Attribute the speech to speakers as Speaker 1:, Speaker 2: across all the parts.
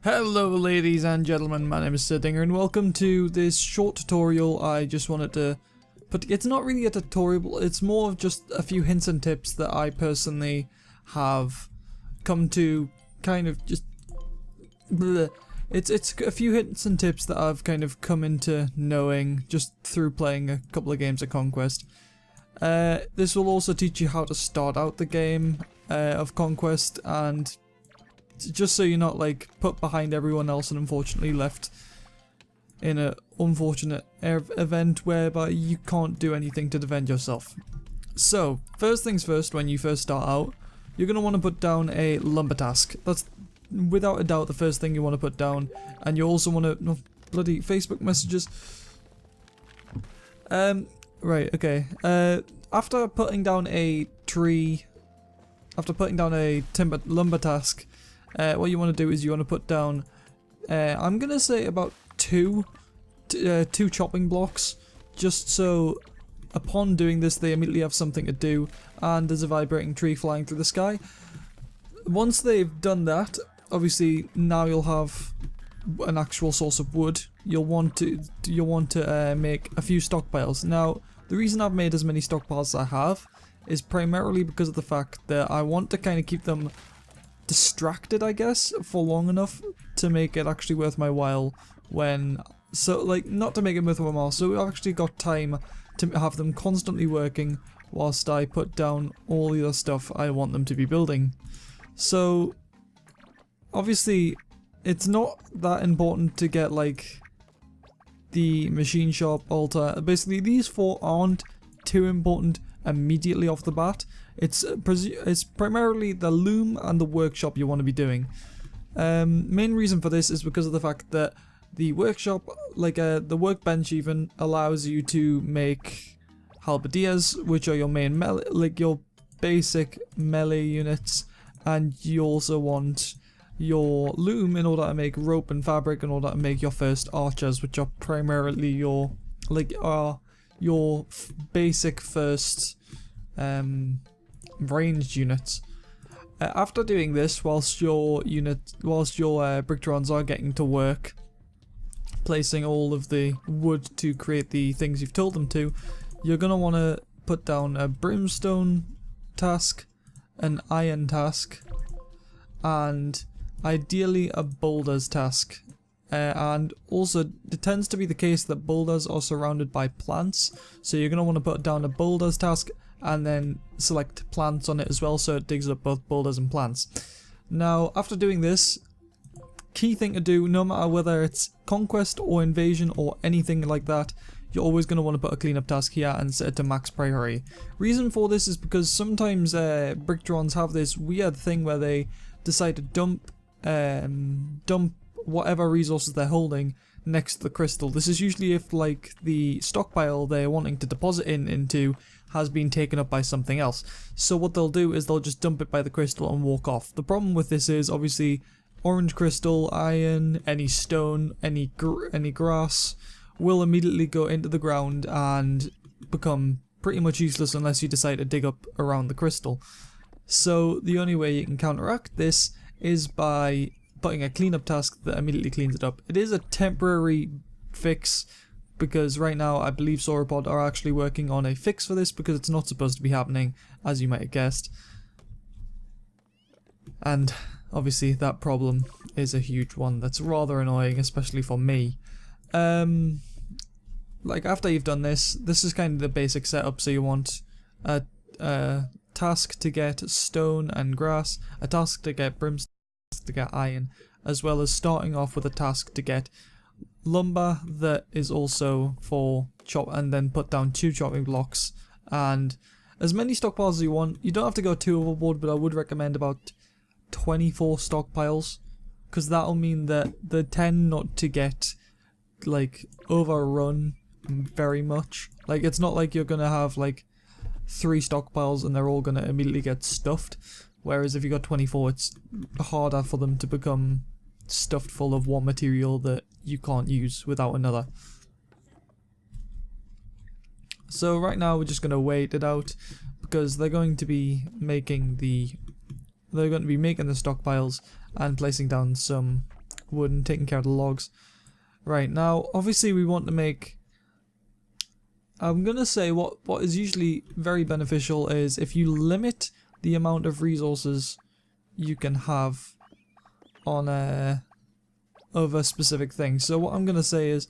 Speaker 1: Hello ladies and gentlemen, my name is Dinga and welcome to this short tutorial. I just wanted to put, it's not really a tutorial, it's more of just a few hints and tips that I personally have come to kind of just, bleh. It's a few hints and tips that I've kind of come into knowing just through playing a couple of games of Conquest. This will also teach you how to start out the game of Conquest, and just so you're not like put behind everyone else and unfortunately left in an unfortunate event whereby you can't do anything to defend yourself. So first things first, when you first start out, you're going to want to put down a lumber task. That's without a doubt the first thing you want to put down, and you also want to bloody Facebook messages. Right, okay. After putting down a lumber task, what you want to do is you want to put down, I'm gonna say about two chopping blocks, just so upon doing this they immediately have something to do, and there's a vibrating tree flying through the sky. Once they've done that, obviously now you'll have an actual source of wood. You'll want to make a few stockpiles. Now, the reason I've made as many stockpiles as I have is primarily because of the fact that I want to kind of keep them distracted, I guess, for long enough to make it actually worth my while not to make it worth my while, so we've actually got time to have them constantly working whilst I put down all the other stuff I want them to be building. So obviously it's not that important to get like the machine shop, altar. Basically these four aren't too important immediately off the bat. It's primarily the loom and the workshop you want to be doing. Main reason for this is because of the fact that the workshop, like the workbench even, allows you to make halberdiers, which are your main your basic melee units, and you also want your loom in order to make rope and fabric in order to make your first archers, which are primarily your basic first ranged units. After doing this, whilst your Bricktrons are getting to work placing all of the wood to create the things you've told them to, you're going to want to put down a brimstone task, an iron task, and ideally a boulders task. And also it tends to be the case that boulders are surrounded by plants, so you're going to want to put down a boulders task and then select plants on it as well, so it digs up both boulders and plants. Now after doing this, key thing to do, no matter whether it's conquest or invasion or anything like that, you're always going to want to put a cleanup task here and set it to max priority. Reason for this is because sometimes Bricktrons have this weird thing where they decide to dump whatever resources they're holding next to the crystal. This is usually if like the stockpile they're wanting to deposit into has been taken up by something else. So what they'll do is they'll just dump it by the crystal and walk off. The problem with this is obviously orange crystal, iron, any stone, any grass will immediately go into the ground and become pretty much useless unless you decide to dig up around the crystal. So the only way you can counteract this is by putting a cleanup task that immediately cleans it up. It is a temporary fix because right now I believe Sauropod are actually working on a fix for this because it's not supposed to be happening, as you might have guessed. And obviously that problem is a huge one that's rather annoying, especially for me. Like after you've done this is kind of the basic setup. So you want a task to get stone and grass, a task to get brimstone, to get iron, as well as starting off with a task to get lumber that is also for chop, and then put down 2 chopping blocks and as many stockpiles as you want. You don't have to go too overboard, but I would recommend about 24 stockpiles, because that'll mean that they tend not to get like overrun very much. Like it's not like you're gonna have like 3 stockpiles and they're all gonna immediately get stuffed, whereas if you got 24 it's harder for them to become stuffed full of one material that you can't use without another. So right now we're just gonna wait it out because they're going to be making the stockpiles and placing down some wood and taking care of the logs. Right, now obviously we want to make, I'm gonna say what is usually very beneficial is if you limit the amount of resources you can have on of a specific thing. So what I'm gonna say is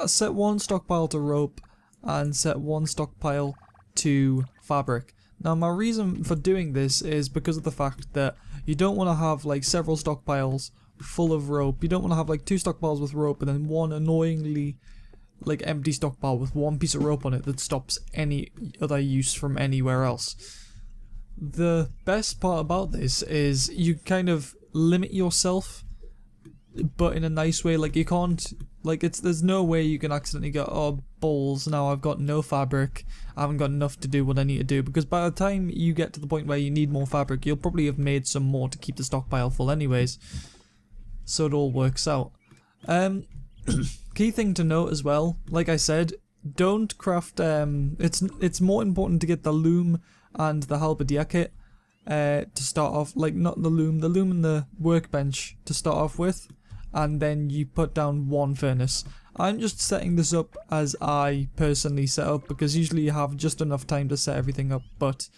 Speaker 1: set one stockpile to rope and set one stockpile to fabric. Now my reason for doing this is because of the fact that you don't want to have like several stockpiles full of rope. You don't want to have like 2 stockpiles with rope and then one annoyingly like empty stockpile with one piece of rope on it that stops any other use from anywhere else. The best part about this is you kind of limit yourself, but in a nice way. Like you can't, like there's no way you can accidentally go, oh balls, now I've got no fabric, I haven't got enough to do what I need to do, because by the time you get to the point where you need more fabric, you'll probably have made some more to keep the stockpile full anyways. So it all works out. Key thing to note as well, like I said, don't craft, it's more important to get the loom and the halberdier kit to start off, like not the loom and the workbench to start off with, and then you put down one furnace. I'm just setting this up as I personally set up, because usually you have just enough time to set everything up, but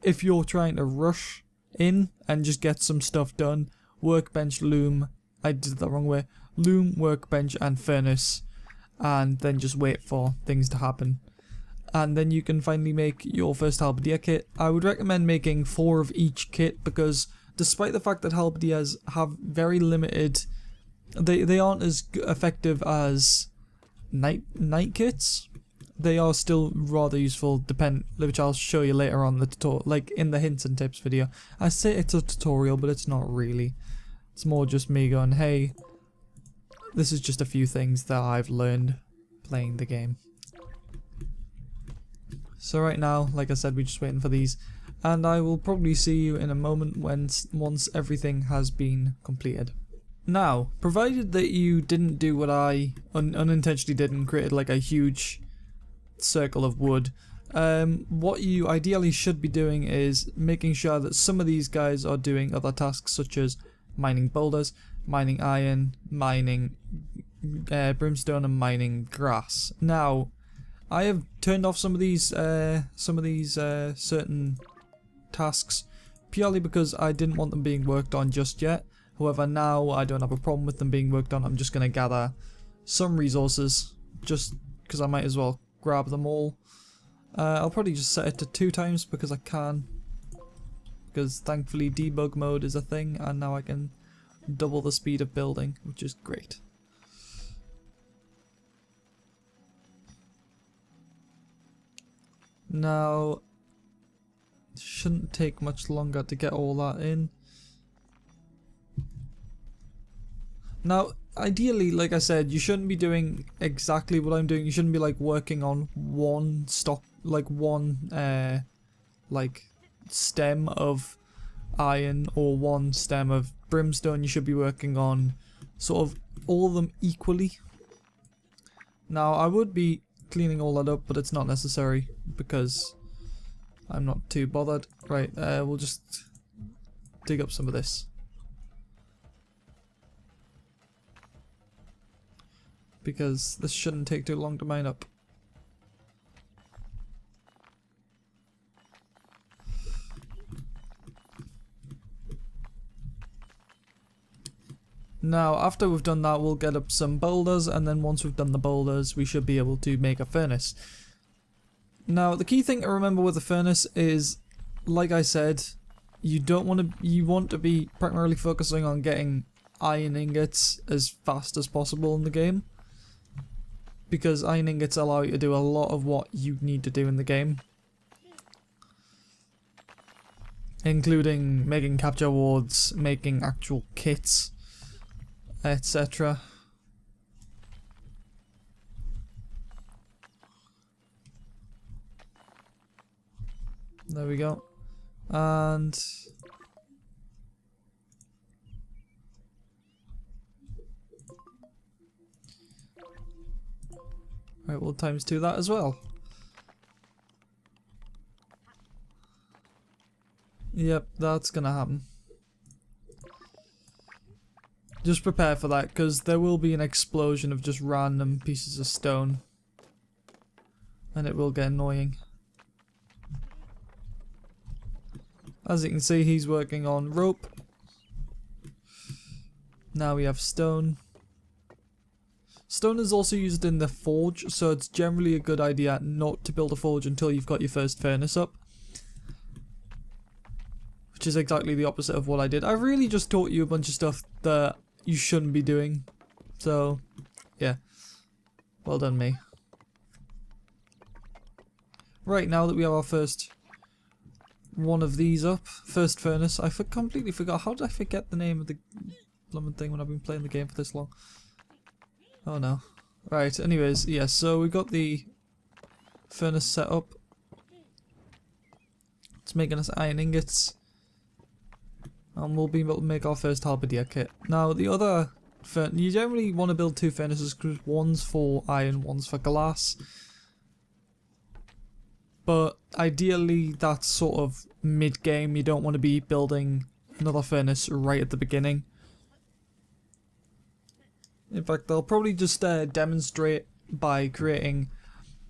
Speaker 1: if you're trying to rush in and just get some stuff done, workbench, loom, I did it the wrong way, loom, workbench and furnace, and then just wait for things to happen. And then you can finally make your first halberdier kit. I would recommend making 4 of each kit, because despite the fact that halberdiers have very limited, they aren't as effective as night kits. They are still rather useful, which I'll show you later on the tutorial, like in the hints and tips video. I say it's a tutorial, but it's not really. It's more just me going, hey, this is just a few things that I've learned playing the game. So right now, like I said, we're just waiting for these, and I will probably see you in a moment once everything has been completed. Now, provided that you didn't do what I unintentionally did and created like a huge circle of wood, what you ideally should be doing is making sure that some of these guys are doing other tasks such as mining boulders, mining iron, mining brimstone, and mining grass. Now, I have turned off some of these certain tasks purely because I didn't want them being worked on just yet. However, now I don't have a problem with them being worked on. I'm just going to gather some resources just because I might as well grab them all. I'll probably just set it to 2 times because I can. Because thankfully debug mode is a thing, and now I can double the speed of building, which is great. Now, it shouldn't take much longer to get all that in. Now, ideally, like I said, you shouldn't be doing exactly what I'm doing. You shouldn't be like working on one stock, like one like stem of iron or one stem of brimstone. You should be working on sort of all of them equally. Now, I would be cleaning all that up, but it's not necessary because I'm not too bothered. Right, we'll just dig up some of this. Because this shouldn't take too long to mine up. Now, after we've done that, we'll get up some boulders, and then once we've done the boulders, we should be able to make a furnace. Now, the key thing to remember with the furnace is, like I said, you want to be primarily focusing on getting iron ingots as fast as possible in the game, because iron ingots allow you to do a lot of what you need to do in the game, including making capture wards, making actual kits, etc. There we go. And right, we'll times 2 that as well. Yep, that's gonna happen. Just prepare for that, because there will be an explosion of just random pieces of stone. And it will get annoying. As you can see, he's working on rope. Now we have stone. Stone is also used in the forge, so it's generally a good idea not to build a forge until you've got your first furnace up. Which is exactly the opposite of what I did. I really just taught you a bunch of stuff that you shouldn't be doing. So, yeah. Well done, me. Right, now that we have our first one of these up, first furnace, I completely forgot. How did I forget the name of the blooming thing when I've been playing the game for this long? Oh no. Right, anyways, yes, yeah, so we got the furnace set up. It's making us iron ingots. And we'll be able to make our first halberdier kit. Now, the other you generally want to build two furnaces because one's for iron, one's for glass. But ideally, that's sort of mid-game. You don't want to be building another furnace right at the beginning. In fact, they'll probably just demonstrate by creating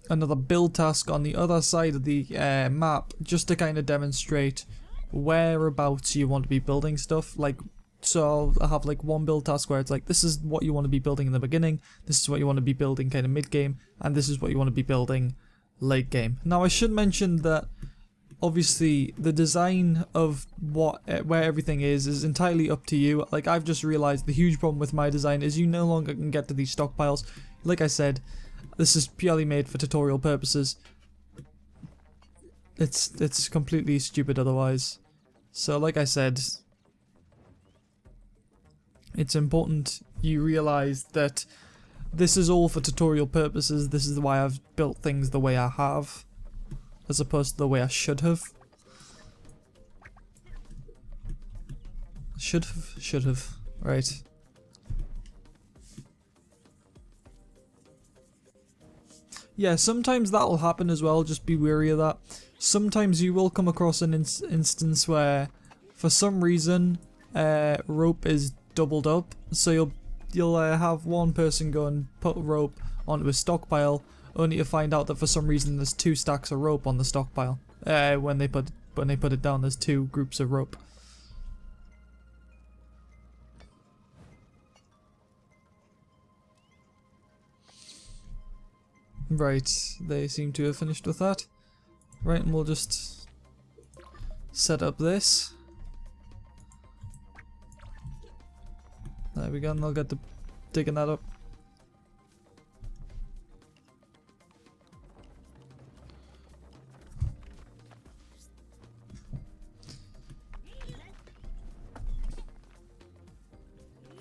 Speaker 1: another build task on the other side of the map, just to kind of demonstrate whereabouts you want to be building stuff. Like, so I'll have like one build task where it's like, this is what you want to be building in the beginning, this is what you want to be building kind of mid-game, and this is what you want to be building late game. Now I should mention that obviously the design of where everything is entirely up to you. Like, I've just realized the huge problem with my design is you no longer can get to these stockpiles. Like I said, this is purely made for tutorial purposes. It's completely stupid otherwise. So like I said, it's important you realize that this is all for tutorial purposes. This is why I've built things the way I have, as opposed to the way I should have. Should have. Right. Yeah, sometimes that'll happen as well, just be wary of that. Sometimes you will come across an instance where, for some reason, rope is doubled up, so you'll have one person go and put rope onto a stockpile, only to find out that for some reason there's 2 stacks of rope on the stockpile. When they put it down, there's 2 groups of rope. Right, they seem to have finished with that. Right, and we'll just set up this. There we go, and they'll get to digging that up.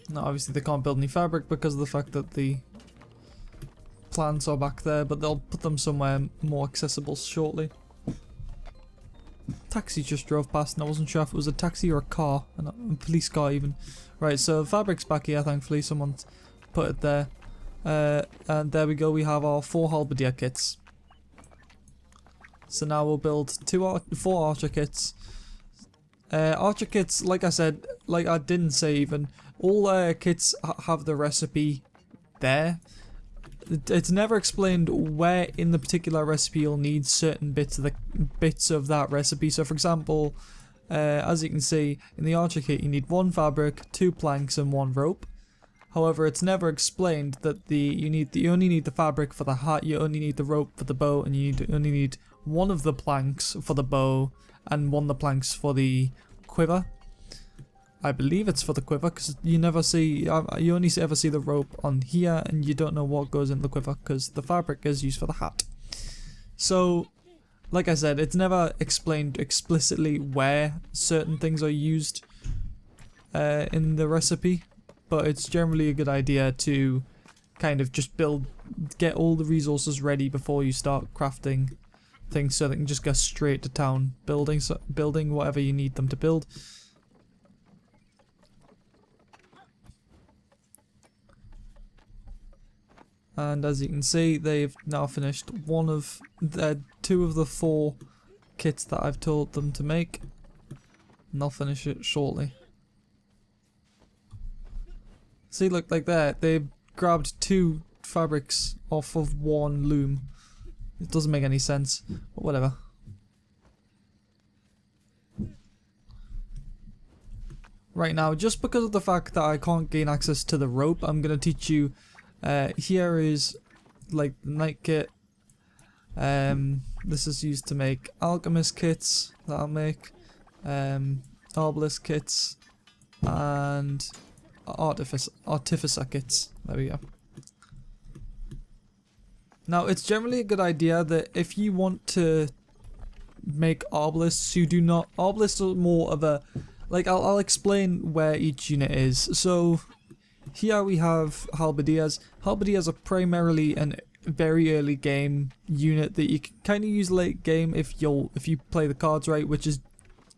Speaker 1: Now obviously they can't build any fabric because of the fact that the plants are back there, but they'll put them somewhere more accessible shortly. Taxi just drove past and I wasn't sure if it was a taxi or a car, a police car even. Right, so fabric's back here, thankfully someone's put it there. And there we go, we have our 4 halberdier kits. So now we'll build 4 archer kits. Archer kits, like I said, like I didn't say even, all kits have the recipe there. It's never explained where in the particular recipe you'll need certain bits of that recipe. So for example, as you can see, in the archer kit you need 1 fabric, 2 planks and 1 rope. However, it's never explained that you only need the fabric for the hat, you only need the rope for the bow, and you only need 1 of the planks for the bow and 1 of the planks for the quiver. I believe it's for the quiver because you never see, you only ever see the rope on here and you don't know what goes in the quiver because the fabric is used for the hat. So, like I said, it's never explained explicitly where certain things are used in the recipe, but it's generally a good idea to kind of just get all the resources ready before you start crafting things so they can just go straight to town building whatever you need them to build. And as you can see, they've now finished 2 of the 4 kits that I've told them to make, and they'll finish it shortly. See, look, like that. They grabbed 2 fabrics off of 1 loom. It doesn't make any sense, but whatever. Right now, just because of the fact that I can't gain access to the rope, I'm going to teach you, here is like the night kit. This is used to make alchemist kits that I'll make, arbalist kits, and artificer kits. There we go. Now, it's generally a good idea that if you want to make arbalists, you do not... Arbalists are more of a... Like, I'll explain where each unit is. So, here we have halberdiers. Halberdiers are primarily a very early game unit that you can kind of use late game if you play the cards right, which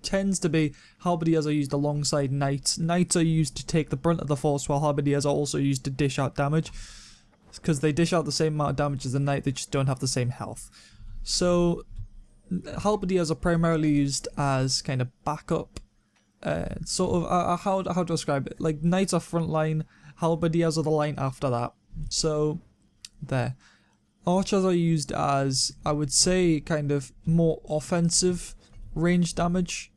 Speaker 1: tends to be halberdiers are used alongside knights. Knights are used to take the brunt of the force, while halberdiers are also used to dish out damage. Because they dish out the same amount of damage as the knight, they just don't have the same health. So, halberdiers are primarily used as kind of backup. Sort of, how to describe it? Like, knights are front line, halberdiers are the line after that. So, there. Archers are used as, I would say, kind of more offensive range damage.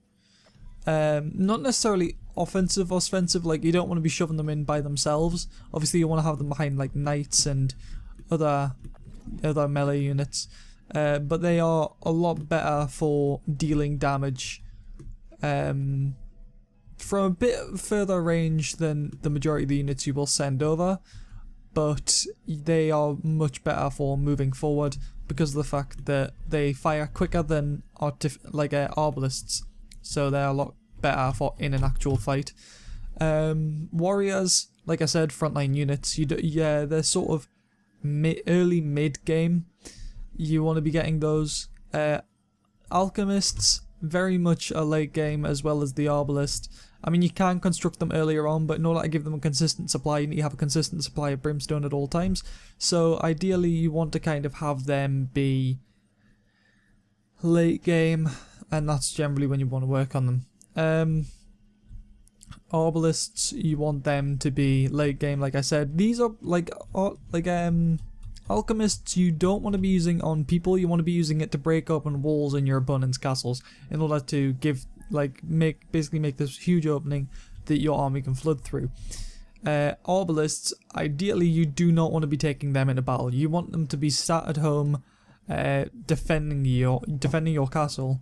Speaker 1: Not necessarily offensive or offensive, like you don't want to be shoving them in by themselves. Obviously you want to have them behind like knights and other melee units. But they are a lot better for dealing damage from a bit further range than the majority of the units you will send over, but they are much better for moving forward because of the fact that they fire quicker than arbalists, so they're a lot better for in an actual fight. Warriors, like I said, frontline units. They're sort of early mid game. You want to be getting those. Alchemists, very much a late game, as well as the arbalist. I mean, you can construct them earlier on, but in order to give them a consistent supply, you need to have a consistent supply of brimstone at all times. So ideally, you want to kind of have them be late game, and that's generally when you want to work on them. Arbalists, you want them to be late game, like I said. These are alchemists you don't want to be using on people. You want to be using it to break open walls in your opponent's castles in order to basically make this huge opening that your army can flood through. Arbalists, ideally you do not want to be taking them into battle. You want them to be sat at home defending your castle.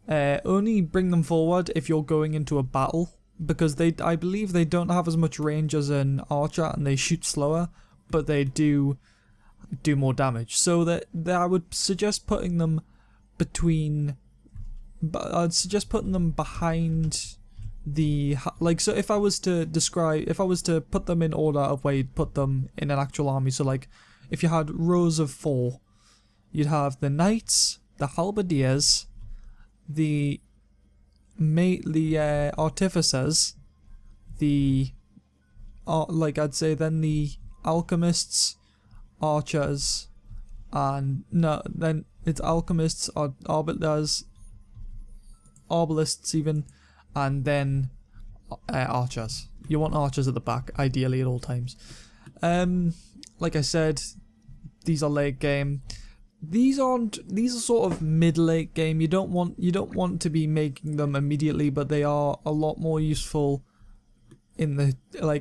Speaker 1: Only bring them forward if you're going into a battle, because I believe they don't have as much range as an archer and they shoot slower, but they do more damage. So that I would suggest putting them behind the, so if I was to put them in order of where you'd put them in an actual army, so like if you had rows of 4, you'd have the knights, the halberdiers, the artificers, I'd say then the alchemists, archers, and then it's alchemists, arbiters, arbalists even, and then archers. You want archers at the back, ideally at all times. Like I said, these are late game. These are sort of mid-late game. You don't want to be making them immediately, but they are a lot more useful in the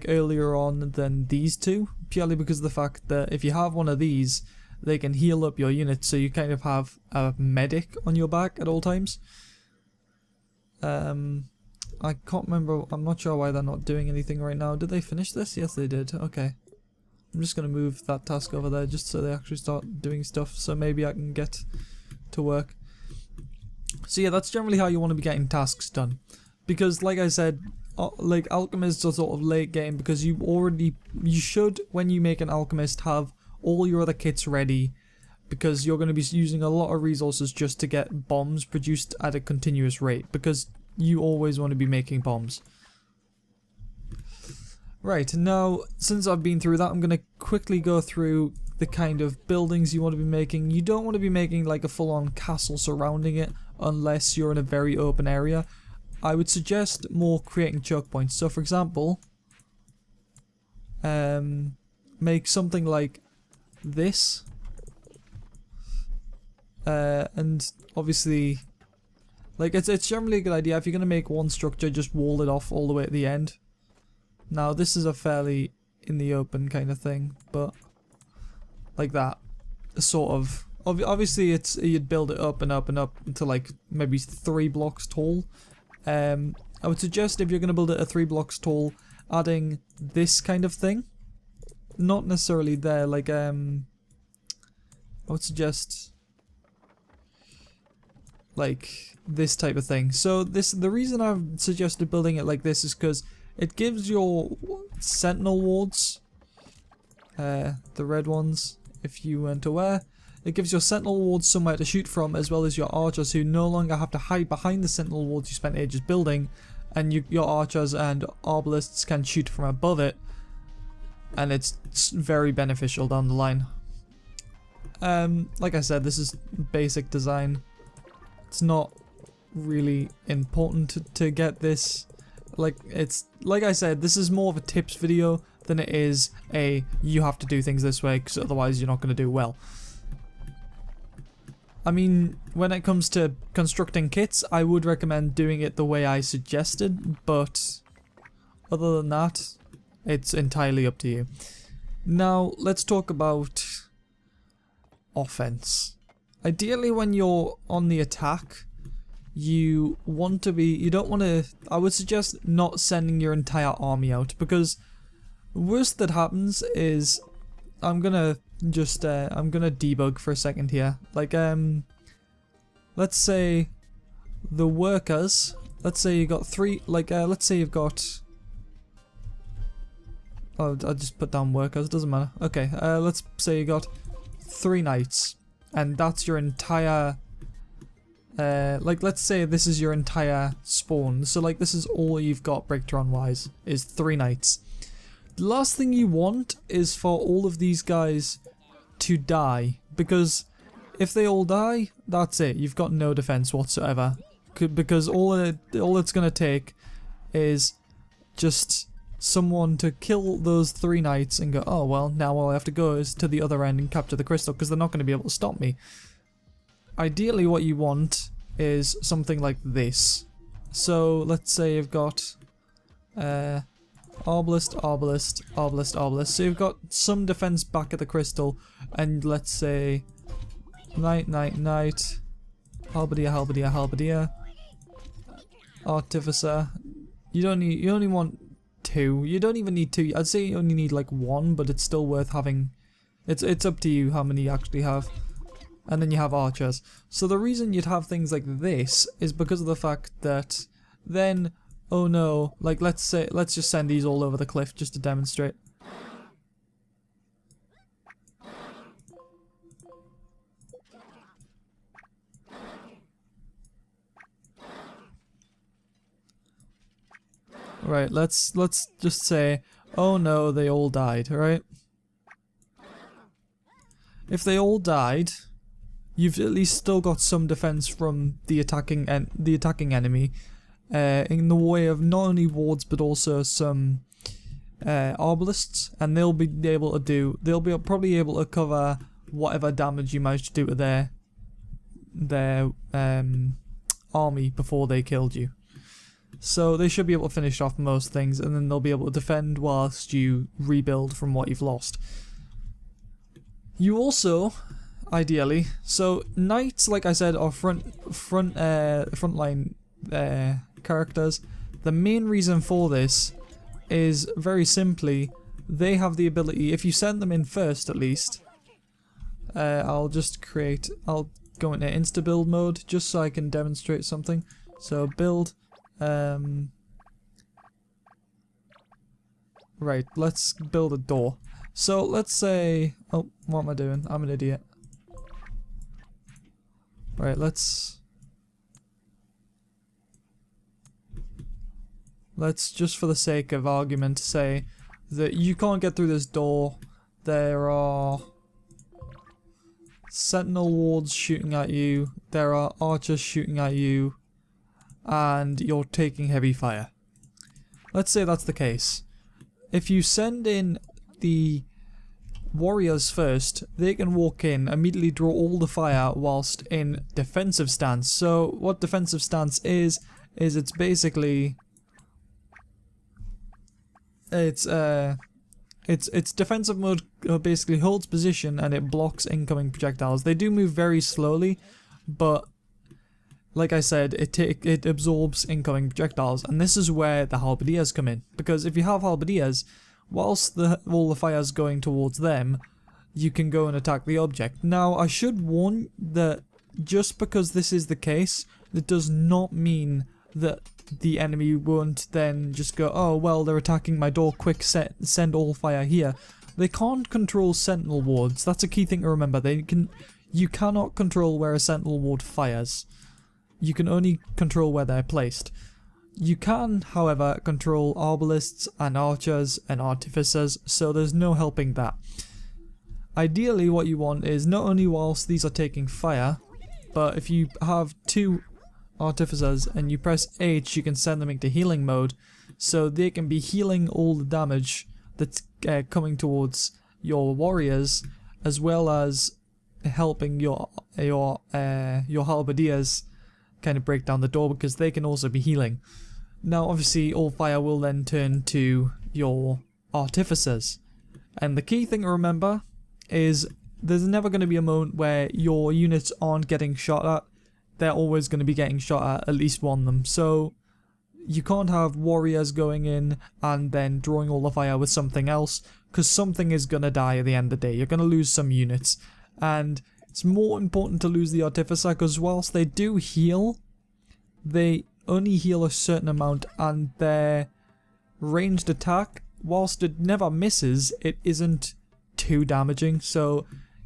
Speaker 1: earlier on than these two, purely because of the fact that if you have one of these, they can heal up your unit, so you kind of have a medic on your back at all times. I can't remember, I'm not sure why they're not doing anything right now. Did they finish this? Yes, they did. Okay. I'm just going to move that task over there just so they actually start doing stuff, so maybe I can get to work. So yeah, that's generally how you want to be getting tasks done. Because like I said, alchemists are sort of late game, because you should, when you make an alchemist, have all your other kits ready, because you're going to be using a lot of resources just to get bombs produced at a continuous rate, because you always want to be making bombs. Right, now, since I've been through that, I'm going to quickly go through the kind of buildings you want to be making. You don't want to be making like a full-on castle surrounding it unless you're in a very open area. I would suggest more creating choke points. So for example, make something like this. And obviously, like it's generally a good idea if you're gonna make one structure, just wall it off all the way at the end. Now this is a fairly in the open kind of thing, but like that, sort of. Obviously, you'd build it up and up and up until like maybe 3 blocks tall. I would suggest if you're gonna build it at 3 blocks tall, adding this kind of thing. Not necessarily there, like I would suggest like this type of thing. So the reason I've suggested building it like this is because it gives your sentinel wards, the red ones, if you weren't aware, it gives your sentinel wards somewhere to shoot from, as well as your archers who no longer have to hide behind the sentinel wards you spent ages building, and your archers and arbalists can shoot from above it, and it's very beneficial down the line. Like I said, this is basic design. It's not really important to get this. Like I said, this is more of a tips video than it is a you have to do things this way because otherwise you're not going to do well. I mean, when it comes to constructing kits, I would recommend doing it the way I suggested, but other than that, it's entirely up to you. Now, let's talk about offense. Ideally, when you're on the attack, you don't want to, I would suggest not sending your entire army out, because the worst that happens is, I'm gonna debug for a second here. Like, let's say the workers, let's say you got 3, like, let's say you've got, oh, I'll just put down workers, doesn't matter. Okay, let's say you got 3 knights, and that's your entire, like, let's say this is your entire spawn. So, like, this is all you've got Breaktron-wise, is 3 knights. The last thing you want is for all of these guys to die, because if they all die, that's it. You've got no defense whatsoever, because all it's gonna take is just someone to kill those 3 knights and go, oh well, now all I have to go is to the other end and capture the crystal, because they're not going to be able to stop me. Ideally, what you want is something like this. So let's say you've got Arbalist, Arbalist, Arbalist, Arbalist. So you've got some defense back at the crystal, and let's say Knight, Knight, Knight, Halberdier, Halberdier, Halberdier, Artificer. You only want 2. You don't even need 2. I'd say you only need like 1, but it's still worth having. It's up to you how many you actually have. And then you have archers. So the reason you'd have things like this is because of the fact that then, oh no, like let's just send these all over the cliff just to demonstrate. Right, let's just say, oh no, they all died, right? If they all died, you've at least still got some defense from the attacking enemy, in the way of not only wards but also some arbalists, and they'll be probably able to cover whatever damage you managed to do to their army before they killed you. So they should be able to finish off most things, and then they'll be able to defend whilst you rebuild from what you've lost. You also, ideally, so knights, like I said, are frontline characters. The main reason for this is very simply they have the ability, if you send them in first at least, I'll go into insta build mode just so I can demonstrate something. So build. Right, let's build a door. So let's say, oh, what am I doing? I'm an idiot. Right, let's just for the sake of argument say that you can't get through this door. There are sentinel wards shooting at you, there are archers shooting at you, and you're taking heavy fire. Let's say that's the case. If you send in the warriors first, they can walk in, immediately draw all the fire whilst in defensive stance. So what defensive stance is it's basically it's defensive mode. Basically holds position and it blocks incoming projectiles. They do move very slowly, but like I said, it absorbs incoming projectiles, and this is where the halberdiers come in. Because if you have halberdiers, whilst all the fire's going towards them, you can go and attack the object. Now, I should warn that just because this is the case, that does not mean that the enemy won't then just go, oh well, they're attacking my door, quick send all fire here. They can't control sentinel wards. That's a key thing to remember. You cannot control where a sentinel ward fires. You can only control where they're placed. You can, however, control arbalists and archers and artificers, so there's no helping that. Ideally, what you want is not only whilst these are taking fire, but if you have 2 artificers and you press H, you can send them into healing mode, so they can be healing all the damage that's coming towards your warriors, as well as helping your halberdiers kind of break down the door, because they can also be healing. Now obviously all fire will then turn to your artificers, and the key thing to remember is there's never going to be a moment where your units aren't getting shot at. They're always going to be getting shot at least one of them. So you can't have warriors going in and then drawing all the fire with something else, because something is going to die at the end of the day. You're going to lose some units, and it's more important to lose the artificer, because whilst they do heal, they only heal a certain amount, and their ranged attack, whilst it never misses, it isn't too damaging. So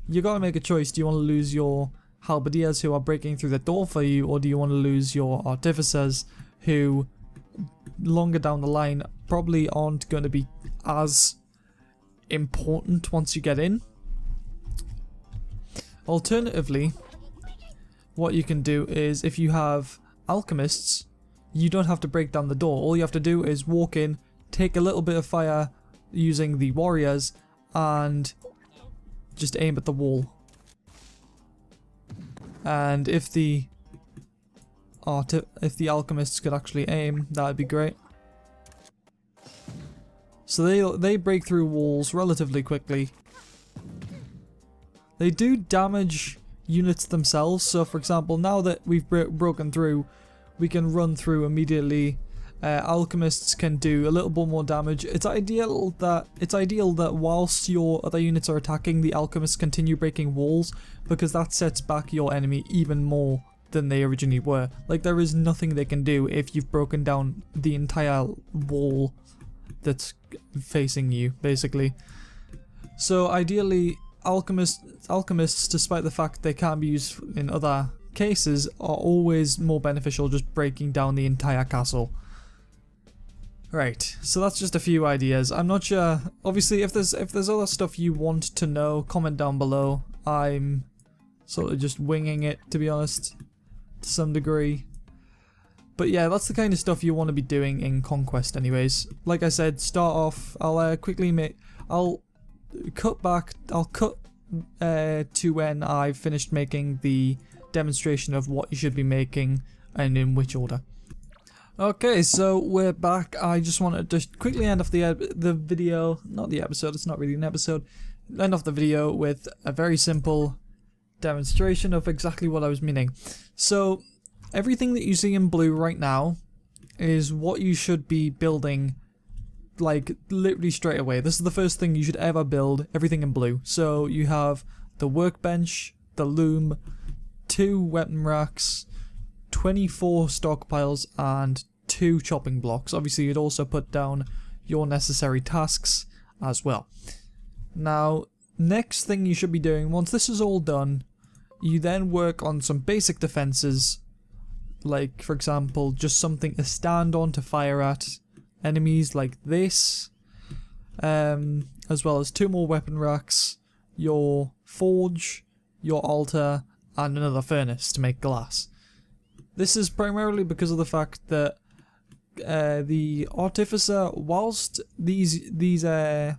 Speaker 1: you gotta make a choice. Do you want to lose your halberdiers who are breaking through the door for you, or do you want to lose your artificers who longer down the line probably aren't going to be as important once you get in? Alternatively, what you can do is, if you have alchemists, you don't have to break down the door. All you have to do is walk in, take a little bit of fire using the warriors, and just aim at the wall. And if the alchemists could actually aim, that would be great. So they break through walls relatively quickly. They do damage units themselves, so for example, now that we've broken through, we can run through immediately. Alchemists can do a little bit more damage. It's ideal that whilst your other units are attacking, the alchemists continue breaking walls, because that sets back your enemy even more than they originally were. Like, there is nothing they can do if you've broken down the entire wall that's facing you, basically. So ideally, alchemists, despite the fact they can be used in other cases, are always more beneficial just breaking down the entire castle. Right, so that's just a few ideas. I'm not sure, obviously, if there's other stuff you want to know, comment down below. I'm sort of just winging it, to be honest, to some degree. But yeah, that's the kind of stuff you want to be doing in Conquest anyways. Like I said, start off, I'll cut to when I've finished making the demonstration of what you should be making and in which order. Okay, so we're back. I just wanted to quickly end off the video, not the episode, it's not really an episode, end off the video with a very simple demonstration of exactly what I was meaning. So everything that you see in blue right now is what you should be building, like literally straight away. This is the first thing you should ever build, everything in blue. So you have the workbench, the loom, 2 weapon racks, 24 stockpiles, and 2 chopping blocks. Obviously you'd also put down your necessary tasks as well. Now, next thing you should be doing, once this is all done, you then work on some basic defenses, like for example just something to stand on to fire at enemies like this, as well as 2 more weapon racks, your forge, your altar, and another furnace to make glass. This is primarily because of the fact that the artificer, whilst the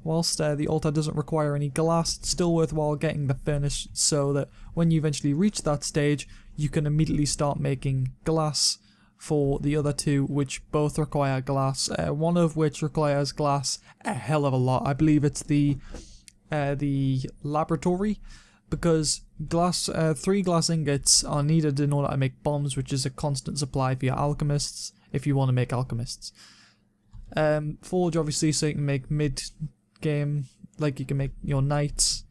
Speaker 1: altar doesn't require any glass, it's still worthwhile getting the furnace so that when you eventually reach that stage, you can immediately start making glass for the other two, which both require glass. One of which requires glass a hell of a lot. I believe it's the laboratory, because 3 glass ingots are needed in order to make bombs, which is a constant supply for your alchemists, if you want to make alchemists. Forge, obviously, so you can make mid-game, like you can make your knights,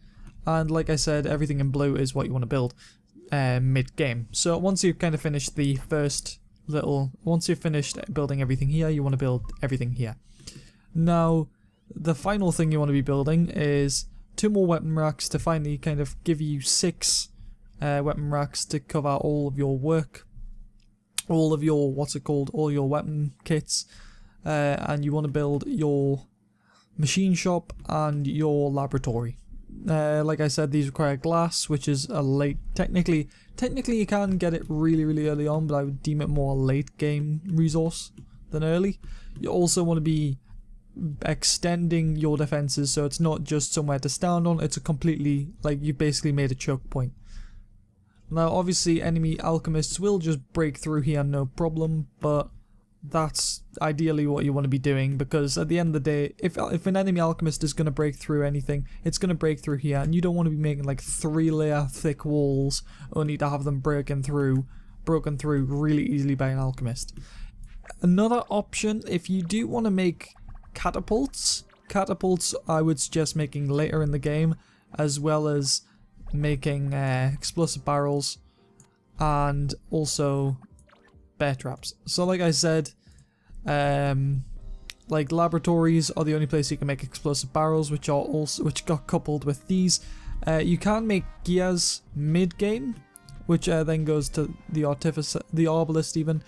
Speaker 1: and like I said, everything in blue is what you want to build mid-game. So once you've kind of finished the first once you've finished building everything here, you want to build everything here. Now, the final thing you want to be building is 2 more weapon racks to finally kind of give you 6 weapon racks to cover all of your work, all of your, all your weapon kits, and you want to build your machine shop and your laboratory. Like I said, these require glass, which is a late, technically you can get it really early on, but I would deem it more a late game resource than early. You also want to be extending your defenses, so it's not just somewhere to stand on, it's a completely, like, you basically made a choke point. Now obviously enemy alchemists will just break through here no problem, but that's ideally what you want to be doing, because at the end of the day, if an enemy alchemist is going to break through anything, it's going to break through here, and you don't want to be making like 3-layer thick walls only to have them broken through really easily by an alchemist. Another option, if you do want to make catapults I would suggest making later in the game, as well as making explosive barrels and also bear traps. So like I said, like laboratories are the only place you can make explosive barrels, which got coupled with these. You can make gears mid-game, which then goes to the artificer, the arbalist even,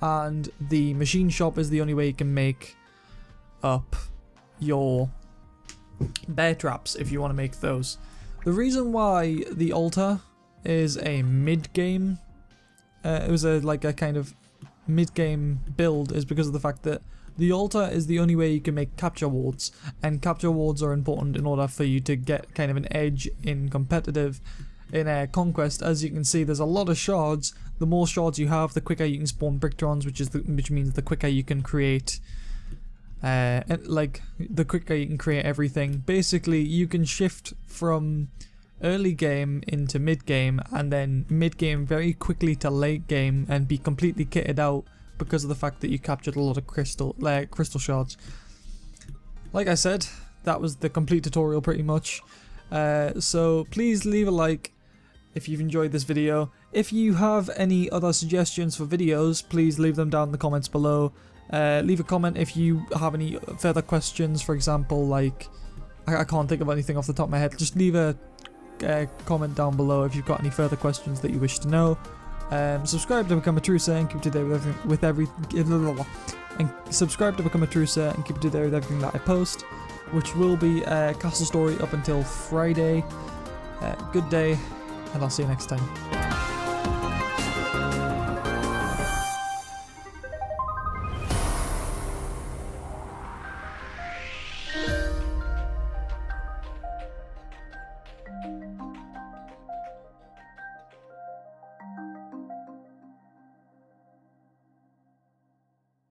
Speaker 1: and the machine shop is the only way you can make up your bear traps if you want to make those. The reason why the altar is a mid-game, it was like a kind of mid-game build, is because of the fact that the altar is the only way you can make capture wards, and capture wards are important in order for you to get kind of an edge in competitive. In Conquest, as you can see, there's a lot of shards. The more shards you have, the quicker you can spawn Bricktrons, which means the quicker you can create the quicker you can create everything. Basically, you can shift from early game into mid game, and then mid game very quickly to late game, and be completely kitted out because of the fact that you captured a lot of crystal shards. Like I said, that was the complete tutorial pretty much. So please leave a like if you've enjoyed this video. If you have any other suggestions for videos, please leave them down in the comments below. Leave a comment if you have any further questions. For example, like, I can't think of anything off the top of my head. Just leave a comment down below if you've got any further questions that you wish to know. Subscribe to become a true sir and keep up to date with everything. And subscribe to become a true sir and keep up to date with everything that I post, which will be Castle Story up until Friday. Good day, and I'll see you next time.